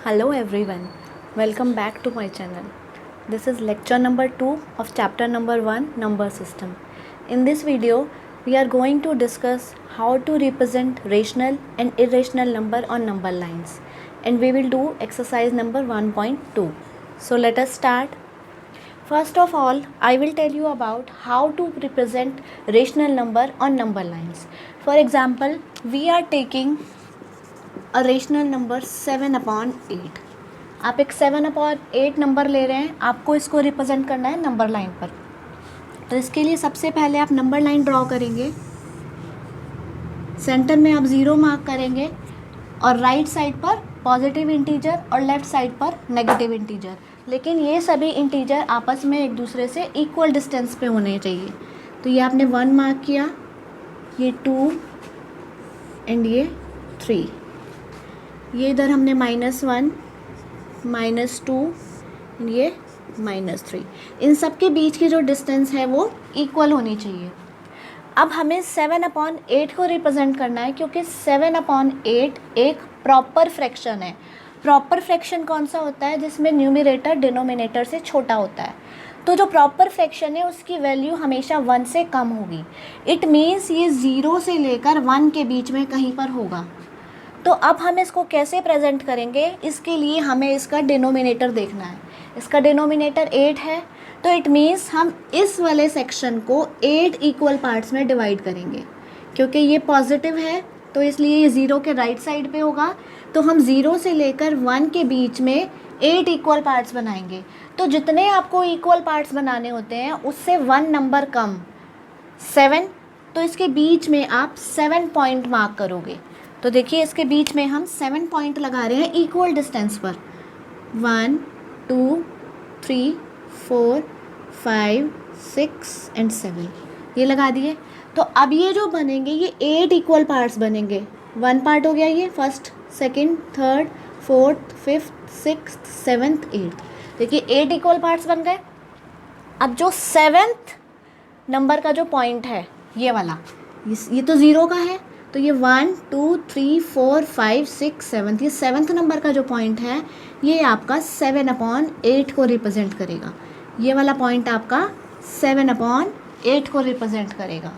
Hello everyone, welcome back to my channel. This is lecture number 2 of chapter number 1 number system. In this video, we are going to discuss how to represent rational and irrational number on number lines, and we will do exercise number 1.2. So let us start. First of all, I will tell you about how to represent rational number on number lines. For example, we are taking a rational number 7/8. आप एक 7/8 number ले रहे हैं, आपको इसको represent करना है number line पर. तो इसके लिए सबसे पहले आप नंबर लाइन ड्रॉ करेंगे. सेंटर में आप 0 मार्क करेंगे और राइट साइड पर पॉजिटिव इंटीजर और लेफ़्ट साइड पर नेगेटिव इंटीजर. लेकिन ये सभी इंटीजर आपस में एक दूसरे से इक्वल डिस्टेंस पे होने चाहिए. तो ये आपने 1 मार्क किया, ये 2 एंड ये 3. ये इधर हमने -1, -2, ये -3. इन सब के बीच की जो डिस्टेंस है वो इक्वल होनी चाहिए. अब हमें 7/8 को रिप्रेजेंट करना है, क्योंकि 7/8 एक प्रॉपर फ्रैक्शन है. प्रॉपर फ्रैक्शन कौन सा होता है? जिसमें न्यूमरेटर डिनोमिनेटर से छोटा होता है. तो जो प्रॉपर फ्रैक्शन है उसकी वैल्यू हमेशा 1 से कम होगी. इट मीन्स ये 0 से लेकर 1 के बीच में कहीं पर होगा. तो अब हम इसको कैसे प्रेजेंट करेंगे? इसके लिए हमें इसका डिनोमिनेटर देखना है. इसका डिनोमिनेटर 8 है, तो इट मीन्स हम इस वाले सेक्शन को 8 इक्वल पार्ट्स में डिवाइड करेंगे. क्योंकि ये पॉजिटिव है तो इसलिए ये 0 के राइट साइड पे होगा. तो हम 0 से लेकर 1 के बीच में 8 इक्वल पार्ट्स बनाएंगे. तो जितने आपको इक्वल पार्ट्स बनाने होते हैं उससे 1 नंबर कम, 7. तो इसके बीच में आप 7 पॉइंट मार्क करोगे. तो देखिए इसके बीच में हम 7 पॉइंट लगा रहे हैं इक्वल डिस्टेंस पर. 1, 2, 3, 4, 5, 6 एंड 7 ये लगा दिए. तो अब ये जो बनेंगे ये 8 इक्वल पार्ट्स बनेंगे. 1 पार्ट हो गया, ये first, second, third, fourth, fifth, sixth, seventh, 8. देखिए 8 इक्वल पार्ट्स बन गए. अब जो 7th नंबर का जो पॉइंट है ये वाला, ये तो 0 का है, तो ये 1, 2, 3, 4, 5, 6, 7, ये 7th नंबर का जो पॉइंट है ये आपका 7/8 को रिप्रेजेंट करेगा. ये वाला पॉइंट आपका 7/8 को रिप्रेजेंट करेगा.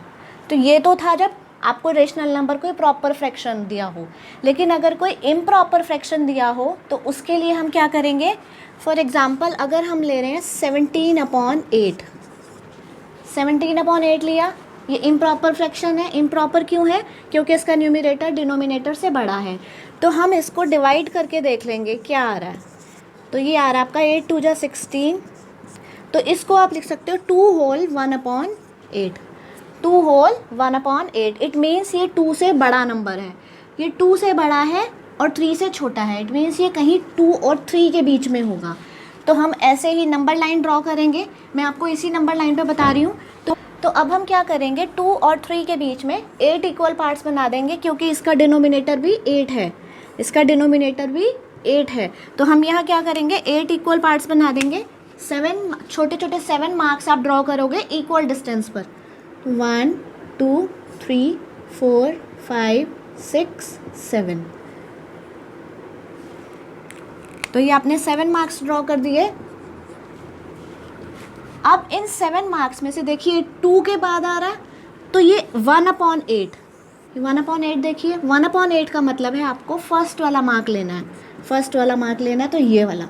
तो ये तो था जब आपको रेशनल नंबर कोई प्रॉपर फ्रैक्शन दिया हो. लेकिन अगर कोई इम्प्रॉपर फ्रैक्शन दिया हो तो उसके लिए हम क्या करेंगे? फॉर एग्ज़ाम्पल अगर हम ले रहे हैं 17/8, 17/8 लिया, ये इम्प्रॉपर फ्रैक्शन है. इम्प्रॉपर क्यों है? क्योंकि इसका न्यूमरेटर डिनोमिनेटर से बड़ा है. तो हम इसको डिवाइड करके देख लेंगे क्या आ रहा है. तो ये आ रहा है आपका 8 2 16. तो इसको आप लिख सकते हो 2 होल 1/8. 2 होल 1/8. इट मीन्स ये 2 से बड़ा नंबर है. ये 2 से बड़ा है और 3 से छोटा है. इट मीन्स ये कहीं 2 और 3 के बीच में होगा. तो हम ऐसे ही नंबर लाइन ड्रॉ करेंगे. मैं आपको इसी नंबर लाइन पे बता रही हूँ. तो अब हम क्या करेंगे? 2 और 3 के बीच में 8 इक्वल पार्ट्स बना देंगे, क्योंकि इसका डिनोमिनेटर भी 8 है. इसका डिनोमिनेटर भी 8 है. तो हम यहाँ क्या करेंगे? 8 इक्वल पार्ट्स बना देंगे. 7 छोटे छोटे 7 मार्क्स आप ड्रॉ करोगे इक्वल डिस्टेंस पर. 1, 2, 3, 4, 5, 6, 7. तो ये आपने 7 मार्क्स ड्रॉ कर दिए. अब इन 7 मार्क्स में से देखिए 2 के बाद आ रहा है, तो ये 1/8. 1/8 देखिए, 1/8 का मतलब है आपको फर्स्ट वाला मार्क लेना है. फर्स्ट वाला मार्क लेना है, तो ये वाला.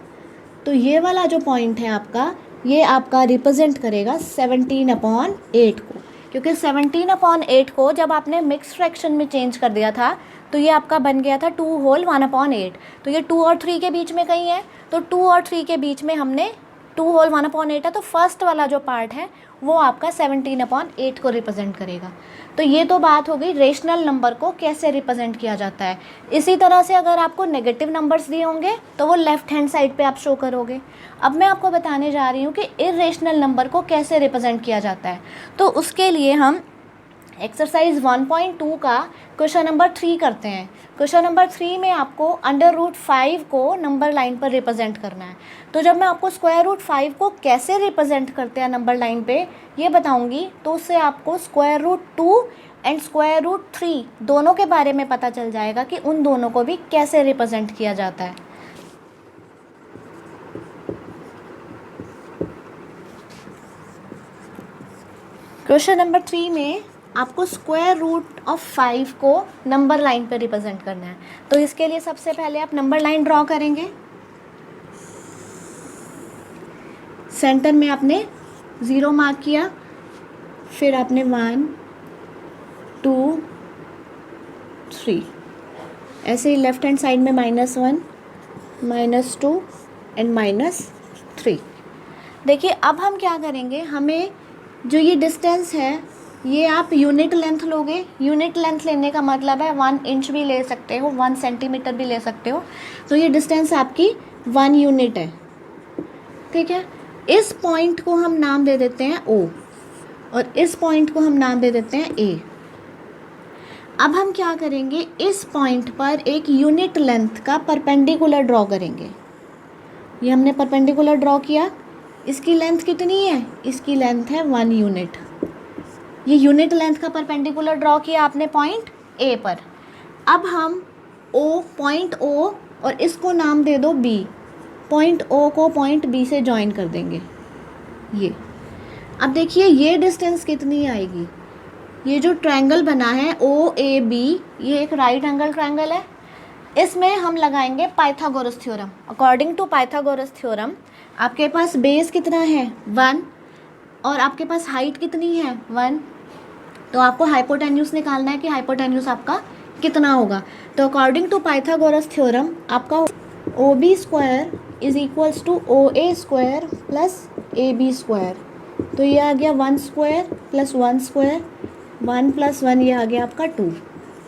तो ये वाला जो पॉइंट है आपका, ये आपका रिप्रेजेंट करेगा 17/8 को. क्योंकि 17/8 को जब आपने मिक्स फ्रैक्शन में चेंज कर दिया था तो ये आपका बन गया था 2 होल 1/8. तो ये 2 और 3 के बीच में कहीं है, तो 2 और 3 के बीच में हमने 2 होल 1/8 है. तो फर्स्ट वाला जो पार्ट है वो आपका 17/8 को रिप्रेजेंट करेगा. तो ये तो बात हो गई रेशनल नंबर को कैसे रिप्रेजेंट किया जाता है. इसी तरह से अगर आपको नेगेटिव नंबर्स दिए होंगे तो वो लेफ्ट हैंड साइड पे आप शो करोगे. अब मैं आपको बताने जा रही हूँ कि इर्रेशनल नंबर को कैसे रिप्रेजेंट किया जाता है. तो उसके लिए हम एक्सरसाइज 1.2 का क्वेश्चन नंबर 3 करते हैं. क्वेश्चन नंबर 3 में आपको √5 को नंबर लाइन पर रिप्रेजेंट करना है. तो जब मैं आपको √5 को कैसे रिप्रेजेंट करते हैं नंबर लाइन पे ये बताऊंगी, तो उससे आपको √2 एंड √3 दोनों के बारे में पता चल जाएगा कि उन दोनों को भी कैसे रिप्रेजेंट किया जाता है. क्वेश्चन नंबर 3 में आपको स्क्वायर रूट ऑफ 5 को नंबर लाइन पर रिप्रेजेंट करना है। तो इसके लिए सबसे पहले आप नंबर लाइन ड्रॉ करेंगे। सेंटर में आपने 0 मार्क किया, फिर आपने 1 2 3, ऐसे ही लेफ्ट हैंड साइड में -1 -2 एंड -3। देखिए अब हम क्या करेंगे, हमें जो ये डिस्टेंस है ये आप यूनिट लेंथ लोगे। यूनिट लेंथ लेने का मतलब है 1 इंच भी ले सकते हो, 1 सेंटीमीटर भी ले सकते हो। तो ये डिस्टेंस आपकी 1 यूनिट है, ठीक है। इस पॉइंट को हम नाम दे देते हैं O और इस पॉइंट को हम नाम दे देते हैं A। अब हम क्या करेंगे, इस पॉइंट पर एक यूनिट लेंथ का परपेंडिकुलर ड्रॉ करेंगे। ये हमने परपेंडिकुलर ड्रॉ किया, इसकी लेंथ कितनी है, इसकी लेंथ है 1 यूनिट। ये यूनिट लेंथ का परपेंडिकुलर ड्रॉ किया आपने पॉइंट ए पर। अब हम पॉइंट ओ और इसको नाम दे दो बी, पॉइंट ओ को पॉइंट बी से ज्वाइन कर देंगे ये। अब देखिए ये डिस्टेंस कितनी आएगी, ये जो ट्रायंगल बना है OAB, ये एक राइट एंगल ट्रायंगल है। इसमें हम लगाएंगे Pythagoras theorem. According to Pythagoras theorem आपके पास बेस कितना है 1 और आपके पास हाइट कितनी है 1। तो आपको हाइपोटेन्यूज निकालना है कि हाइपोटेन्यूज आपका कितना होगा। तो अकॉर्डिंग टू पाइथागोरस थ्योरम आपका OB square is equals to OA square plus AB square. तो ये आ गया 1 स्क्वायर प्लस 1 स्क्वायर, 1 + 1 ये आ गया आपका 2।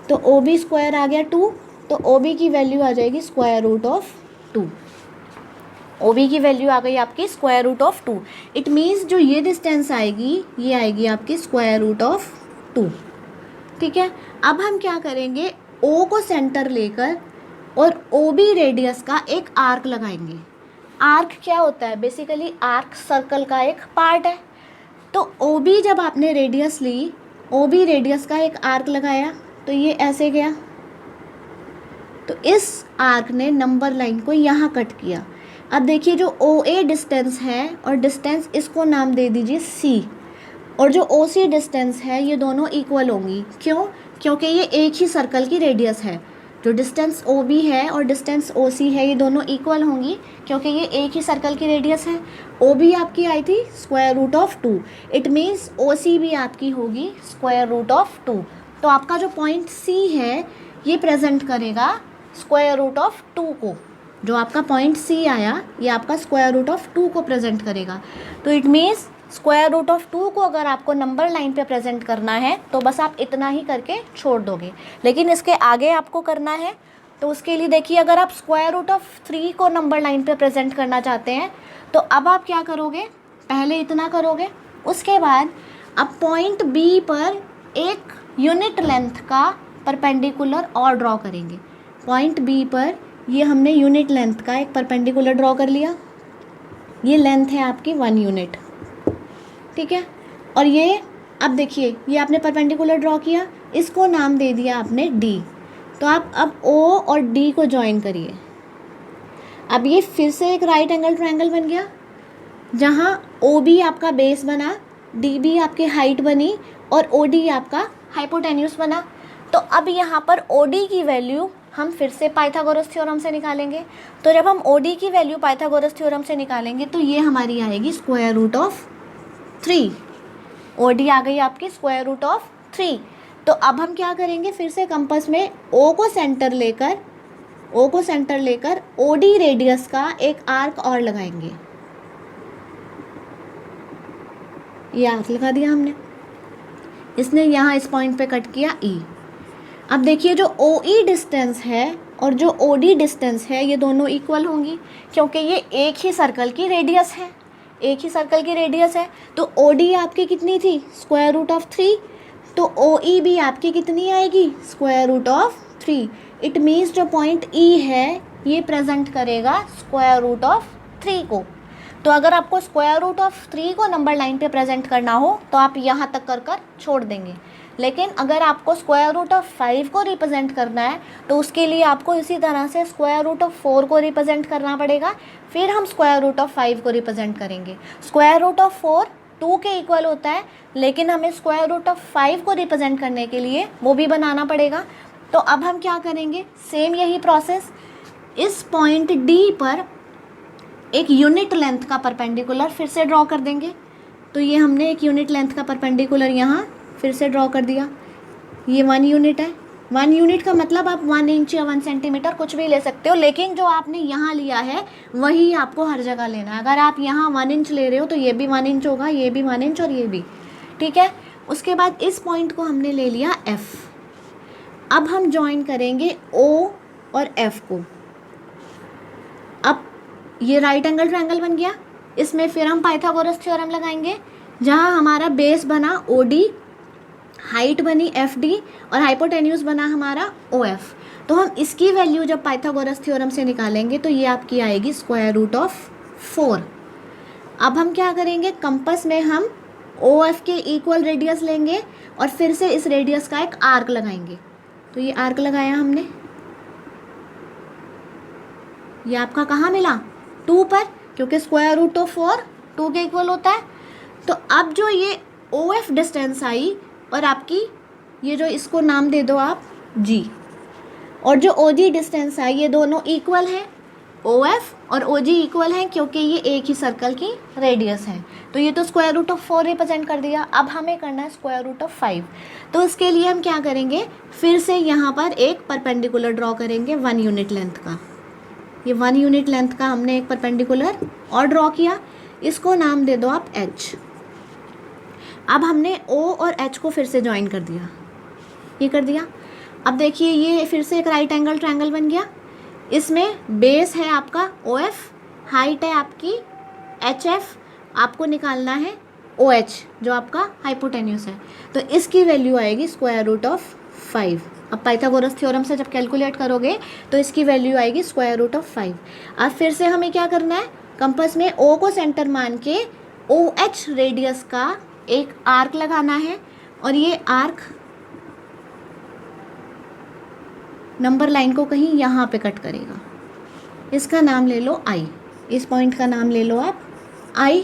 तो OB स्क्वायर आ गया 2, तो OB की वैल्यू आ जाएगी स्क्वायर रूट ऑफ 2। OB की वैल्यू आ गई आपकी square root of 2। It means जो ये डिस्टेंस आएगी ये आएगी आपकी स्क्वायर रूट ऑफ 2, ठीक है। अब हम क्या करेंगे, O को सेंटर लेकर और OB रेडियस का एक आर्क लगाएंगे। आर्क क्या होता है, बेसिकली आर्क सर्कल का एक पार्ट है। तो OB जब आपने रेडियस ली, OB रेडियस का एक आर्क लगाया तो ये ऐसे गया, तो इस आर्क ने नंबर लाइन को यहाँ कट किया। अब देखिए जो OA डिस्टेंस है और डिस्टेंस इसको नाम दे दीजिए C, और जो OC डिस्टेंस है ये दोनों इक्वल होंगी। क्यों, क्योंकि ये एक ही सर्कल की रेडियस है। जो डिस्टेंस OB है और डिस्टेंस OC है ये दोनों इक्वल होंगी क्योंकि ये एक ही सर्कल की रेडियस है। OB आपकी आई थी square root of 2, it means OC भी आपकी होगी स्क्वायर रूट ऑफ 2। तो आपका जो पॉइंट C है ये प्रेजेंट करेगा स्क्वायर रूट ऑफ 2 को। जो आपका पॉइंट C आया ये आपका स्क्वायर रूट ऑफ 2 को प्रेजेंट करेगा। तो it means square root of 2 को अगर आपको नंबर लाइन पे प्रेजेंट करना है तो बस आप इतना ही करके छोड़ दोगे, लेकिन इसके आगे आपको करना है। तो उसके लिए देखिए, अगर आप स्क्वायर रूट ऑफ 3 को नंबर लाइन पे प्रेजेंट करना चाहते हैं तो अब आप क्या करोगे, पहले इतना करोगे, उसके बाद अब पॉइंट B पर एक यूनिट लेंथ का परपेंडिकुलर और ड्रॉ करेंगे। पॉइंट B पर ये हमने यूनिट लेंथ का एक परपेंडिकुलर ड्रॉ कर लिया, ये लेंथ है आपकी 1 यूनिट, ठीक है। और ये अब देखिए ये आपने परपेंडिकुलर ड्रॉ किया, इसको नाम दे दिया आपने D। तो आप अब O और D को ज्वाइन करिए। अब ये फिर से एक राइट एंगल ट्रायंगल बन गया, जहाँ OB आपका बेस बना, DB आपकी हाइट बनी और OD आपका हाइपोटेन्यूस बना। तो अब यहाँ पर OD की वैल्यू हम फिर से पाइथागोरस थ्योरम से निकालेंगे। तो जब हम OD की वैल्यू पाइथागोरस थ्योरम से निकालेंगे तो ये हमारी आएगी स्क्वायर रूट ऑफ 3। OD आ गई आपकी स्क्वायर रूट ऑफ 3। तो अब हम क्या करेंगे, फिर से कंपास में O को सेंटर लेकर OD रेडियस का एक आर्क और लगाएंगे। ये आर्क लगा दिया हमने, इसने यहाँ इस पॉइंट पे कट किया E। अब देखिए जो OE डिस्टेंस है और जो OD डिस्टेंस है ये दोनों इक्वल होंगी क्योंकि ये एक ही सर्कल की रेडियस है, एक ही सर्कल की रेडियस है। तो OD आपकी कितनी थी स्क्वायर रूट ऑफ 3, तो OE भी आपकी कितनी आएगी square root of 3। It means जो पॉइंट E है ये प्रेजेंट करेगा स्क्वायर रूट ऑफ 3 को। तो अगर आपको स्क्वायर रूट ऑफ 3 को नंबर लाइन पे प्रेजेंट करना हो तो आप यहाँ तक कर छोड़ देंगे, लेकिन अगर आपको स्क्वायर रूट ऑफ 5 को रिप्रेजेंट करना है तो उसके लिए आपको इसी तरह से स्क्वायर रूट ऑफ 4 को रिप्रेजेंट करना पड़ेगा, फिर हम स्क्वायर रूट ऑफ 5 को रिप्रेजेंट करेंगे। स्क्वायर रूट ऑफ 4 2 के इक्वल होता है, लेकिन हमें स्क्वायर रूट ऑफ 5 को रिप्रेजेंट करने के लिए वो भी बनाना पड़ेगा। तो अब हम क्या करेंगे, सेम यही प्रोसेस, इस पॉइंट डी पर एक यूनिट लेंथ का परपेंडिकुलर फिर से ड्रॉ कर देंगे। तो ये हमने एक यूनिट लेंथ का परपेंडिकुलर यहाँ फिर से ड्रॉ कर दिया। ये 1 यूनिट है। 1 यूनिट का मतलब आप 1 इंच या 1 सेंटीमीटर कुछ भी ले सकते हो, लेकिन जो आपने यहाँ लिया है वही आपको हर जगह लेना है। अगर आप यहाँ 1 इंच ले रहे हो तो ये भी 1 इंच होगा, ये भी 1 इंच और ये भी, ठीक है। उसके बाद इस पॉइंट को हमने ले लिया F। अब हम ज्वाइन करेंगे O और F को। अब ये राइट एंगल ट्रायंगल बन गया। इसमें फिर हम पाइथागोरस थ्योरम लगाएंगे, जहाँ हमारा बेस बना OD, हाइट बनी FD और हाइपोटेन्यूज बना हमारा OF। तो हम इसकी वैल्यू जब पाइथागोरस थ्योरम से निकालेंगे तो ये आपकी आएगी स्क्वायर रूट ऑफ 4। अब हम क्या करेंगे, कंपास में हम OF के इक्वल रेडियस लेंगे और फिर से इस रेडियस का एक आर्क लगाएंगे। तो ये आर्क लगाया हमने, ये आपका कहाँ मिला, 2 पर, क्योंकि स्क्वायर रूट ऑफ 4 2 के इक्वल होता है। तो अब जो ये OF डिस्टेंस आई और आपकी ये जो, इसको नाम दे दो आप G, और जो OG डिस्टेंस आई, ये दोनों इक्वल हैं। OF और OG इक्वल हैं क्योंकि ये एक ही सर्कल की रेडियस है। तो ये तो स्क्वायर रूट ऑफ 4 रिप्रेजेंट कर दिया। अब हमें करना है स्क्वायर रूट ऑफ 5। तो इसके लिए हम क्या करेंगे, फिर से यहाँ पर एक परपेंडिकुलर ड्रॉ करेंगे 1 यूनिट लेंथ का। ये 1 यूनिट लेंथ का हमने एक परपेंडिकुलर और ड्रॉ किया, इसको नाम दे दो आप H। अब हमने O और H को फिर से ज्वाइन कर दिया, ये कर दिया। अब देखिए ये फिर से एक राइट एंगल ट्रायंगल बन गया। इसमें बेस है आपका OF, हाइट है आपकी HF, आपको निकालना है OH जो आपका हाइपोटेन्यूस है। तो इसकी वैल्यू आएगी स्क्वायर रूट ऑफ 5। अब पाइथागोरस थ्योरम से जब कैलकुलेट करोगे तो इसकी वैल्यू आएगी स्क्वायर रूट ऑफ 5। अब फिर से हमें क्या करना है, कंपास में O को सेंटर मान के OH रेडियस का एक आर्क लगाना है, और ये आर्क नंबर लाइन को कहीं यहाँ पे कट करेगा। इसका नाम ले लो I, इस पॉइंट का नाम ले लो आप I।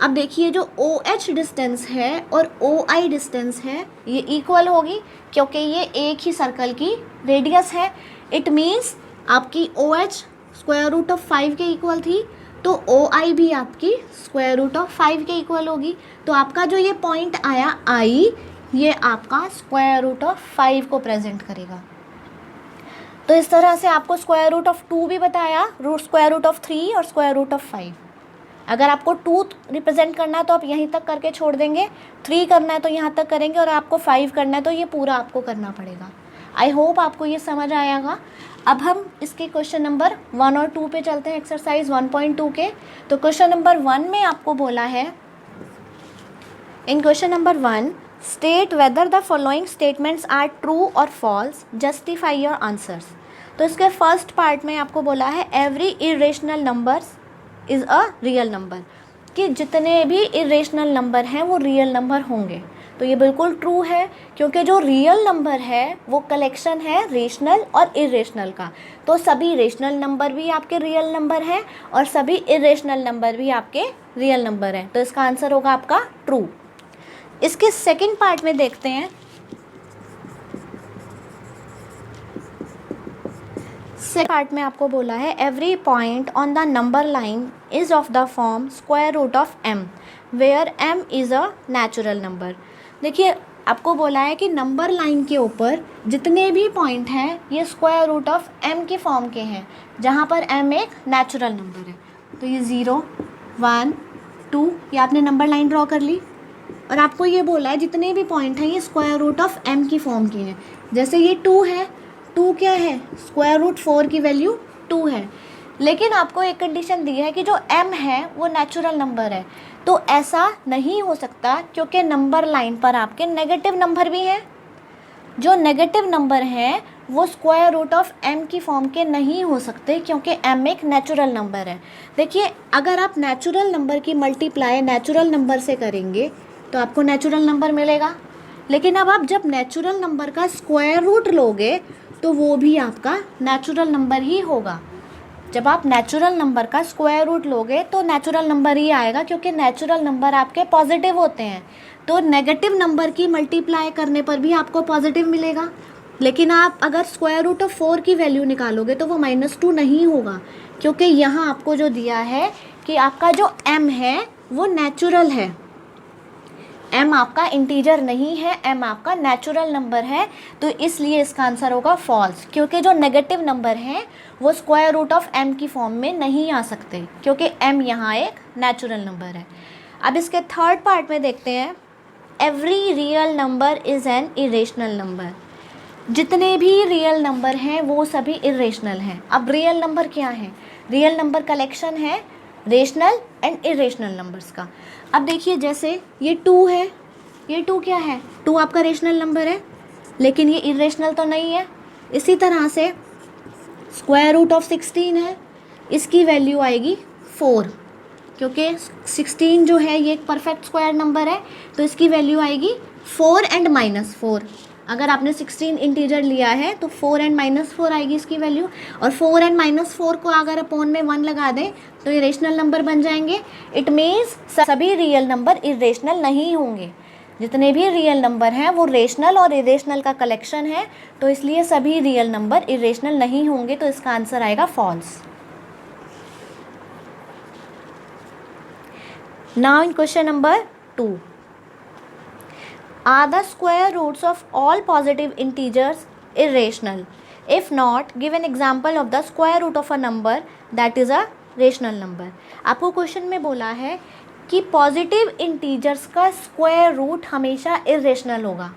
अब देखिए जो OH डिस्टेंस है और OI डिस्टेंस है ये इक्वल होगी क्योंकि ये एक ही सर्कल की रेडियस है। इट मीन्स आपकी OH स्क्वायर रूट ऑफ 5 के इक्वल थी, तो OI भी आपकी स्क्वायर रूट ऑफ 5 के इक्वल होगी। तो आपका जो ये पॉइंट आया I, ये आपका स्क्वायर रूट ऑफ 5 को प्रेजेंट करेगा। तो इस तरह से आपको स्क्वायर रूट ऑफ 2 भी बताया, स्क्वायर रूट ऑफ 3 और स्क्वायर रूट ऑफ 5। अगर आपको 2 रिप्रेजेंट करना है तो आप यहीं तक करके छोड़ देंगे, 3 करना है तो यहाँ तक करेंगे, और आपको 5 करना है तो ये पूरा आपको करना पड़ेगा। आई होप आपको ये समझ आएगा। अब हम इसके क्वेश्चन नंबर 1 और 2 पे चलते हैं, एक्सरसाइज 1.2 के। तो क्वेश्चन नंबर 1 में आपको बोला है, in question number 1 state whether the following statements are true और फॉल्स, जस्टिफाई योर आंसर्स। तो इसके फर्स्ट पार्ट में आपको बोला है every irrational numbers is a real number, कि जितने भी इरेशनल नंबर हैं वो रियल नंबर होंगे। तो ये बिल्कुल ट्रू है, क्योंकि जो रियल नंबर है वो कलेक्शन है रेशनल और इरेशनल का। तो सभी रेशनल नंबर भी आपके रियल नंबर हैं और सभी इरेशनल नंबर भी आपके रियल नंबर हैं। तो इसका आंसर होगा आपका ट्रू। इसके सेकंड पार्ट में देखते हैं, सेकंड पार्ट में आपको बोला है every point on the number line is of the form square root of m where m is a natural number. देखिए आपको बोला है कि नंबर लाइन के ऊपर जितने भी पॉइंट हैं ये स्क्वायर रूट ऑफ m के फॉर्म के हैं, जहाँ पर m एक नेचुरल नंबर है। तो ये 0 1 2 ये आपने नंबर लाइन ड्रॉ कर ली, और आपको ये बोला है जितने भी पॉइंट हैं ये स्क्वायर रूट ऑफ m की फॉर्म के हैं। जैसे ये 2 है, 2 क्या है, स्क्वायर रूट 4 की वैल्यू 2 है। लेकिन आपको एक कंडीशन दी है कि जो m है वो नेचुरल नंबर है। तो ऐसा नहीं हो सकता, क्योंकि नंबर लाइन पर आपके नेगेटिव नंबर भी हैं। जो नेगेटिव नंबर हैं वो स्क्वायर रूट ऑफ m की फॉर्म के नहीं हो सकते, क्योंकि m एक नेचुरल नंबर है। देखिए अगर आप नेचुरल नंबर की मल्टीप्लाई नेचुरल नंबर से करेंगे तो आपको नेचुरल नंबर मिलेगा, लेकिन अब आप जब नेचुरल नंबर का स्क्वायर रूट लोगे तो वो भी आपका नेचुरल नंबर ही होगा। जब आप नेचुरल नंबर का स्क्वायर रूट लोगे तो नेचुरल नंबर ही आएगा, क्योंकि नेचुरल नंबर आपके पॉजिटिव होते हैं। तो नेगेटिव नंबर की मल्टीप्लाई करने पर भी आपको पॉजिटिव मिलेगा। लेकिन आप अगर स्क्वायर रूट ऑफ 4 की वैल्यू निकालोगे तो वो -2 नहीं होगा, क्योंकि यहाँ आपको जो दिया है कि आपका जो m है वो नेचुरल है। m आपका इंटीजर नहीं है, m आपका नेचुरल नंबर है, तो इसलिए इसका आंसर होगा फॉल्स, क्योंकि जो नेगेटिव नंबर हैं वो स्क्वायर रूट ऑफ m की फॉर्म में नहीं आ सकते, क्योंकि m यहाँ एक नेचुरल नंबर है। अब इसके थर्ड पार्ट में देखते हैं, every real number is an irrational number. जितने भी रियल नंबर हैं वो सभी इरेशनल हैं। अब रियल नंबर क्या है? रियल नंबर कलेक्शन है रेशनल एंड इरेशनल नंबर्स का। अब देखिए, जैसे ये 2 है, ये 2 क्या है? 2 आपका रेशनल नंबर है, लेकिन ये इरेशनल तो नहीं है। इसी तरह से स्क्वायर रूट ऑफ 16 है, इसकी वैल्यू आएगी 4, क्योंकि 16 जो है ये एक परफेक्ट स्क्वायर नंबर है, तो इसकी वैल्यू आएगी 4 एंड -4। अगर आपने 16 इंटीजर लिया है तो 4 एंड -4 आएगी इसकी वैल्यू, और 4 एंड -4 को अगर अपॉन में 1 लगा दें तो इरेशनल नंबर बन जाएंगे। इट मीन्स सभी रियल नंबर इरेशनल नहीं होंगे। जितने भी रियल नंबर हैं वो रेशनल और इरेशनल का कलेक्शन है, तो इसलिए सभी रियल नंबर इरेशनल नहीं होंगे, तो इसका आंसर आएगा false. Now in question number 2, are the square roots of all positive integers irrational? If not, give an example of the square root of a number that is a rational number. आपको question में बोला है कि positive integers का square root हमेशा irrational होगा,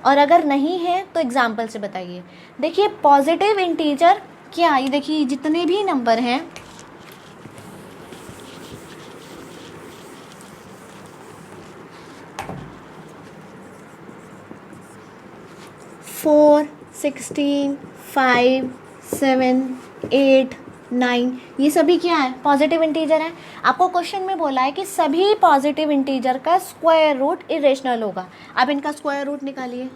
और अगर नहीं है तो एग्जाम्पल से बताइए। देखिए पॉजिटिव इंटीजर क्या, ये देखिए जितने भी नंबर हैं, फोर, 16, 5, 7, 8, 9, ये सभी क्या है? पॉजिटिव इंटीजर हैं। आपको क्वेश्चन में बोला है कि सभी पॉजिटिव इंटीजर का स्क्वायर रूट इरेशनल होगा। अब इनका स्क्वायर रूट निकालिए।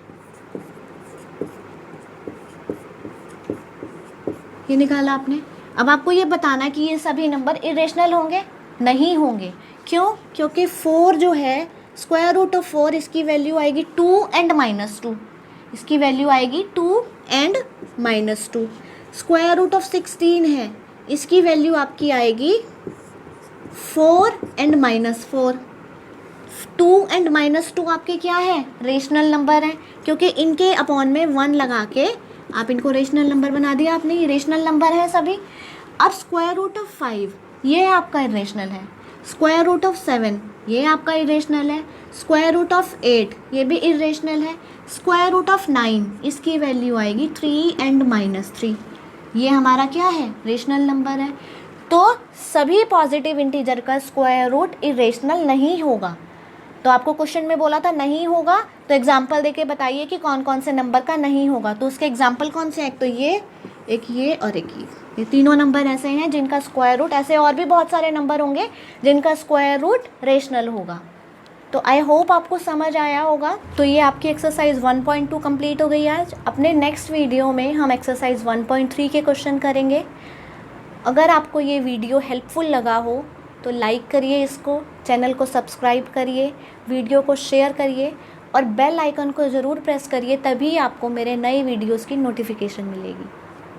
ये निकाला आपने। अब आपको ये बताना है कि ये सभी नंबर इरेशनल होंगे? नहीं होंगे। क्यों? क्योंकि 4 जो है, स्क्वायर रूट ऑफ 4, इसकी वैल्यू आएगी 2 एंड -2, इसकी वैल्यू आएगी 2 एंड -2। स्क्वायर रूट ऑफ 16 है, इसकी वैल्यू आपकी आएगी 4 एंड -4। 2 एंड -2 आपके क्या है? रेशनल नंबर हैं, क्योंकि इनके अपॉन में 1 लगा के आप इनको रेशनल नंबर बना दिया आपने, ये रेशनल नंबर है सभी। अब स्क्वायर रूट ऑफ 5 ये आपका इरेशनल है, स्क्वायर रूट ऑफ 7 ये आपका इरेशनल है, स्क्वायर रूट ऑफ 8 ये भी इरेशनल है, स्क्वायर रूट ऑफ 9 इसकी वैल्यू आएगी 3 एंड -3, ये हमारा क्या है? रेशनल नंबर है। तो सभी पॉजिटिव इंटीजर का स्क्वायर रूट इरेशनल नहीं होगा। तो आपको क्वेश्चन में बोला था नहीं होगा, तो एग्जाम्पल देके बताइए कि कौन कौन से नंबर का नहीं होगा। तो उसके एग्जाम्पल कौन से हैं? एक तो ये, एक ये और एक ये तीनों नंबर ऐसे हैं जिनका स्क्वायर रूट, ऐसे और भी बहुत सारे नंबर होंगे जिनका स्क्वायर रूट रेशनल होगा। तो आई होप आपको समझ आया होगा। तो ये आपकी एक्सरसाइज 1.2 कंप्लीट हो गई आज। अपने नेक्स्ट वीडियो में हम एक्सरसाइज 1.3 के क्वेश्चन करेंगे। अगर आपको ये वीडियो हेल्पफुल लगा हो तो लाइक करिए इसको, चैनल को सब्सक्राइब करिए, वीडियो को शेयर करिए और बेल आइकन को ज़रूर प्रेस करिए, तभी आपको मेरे नए वीडियोज़ की नोटिफिकेशन मिलेगी।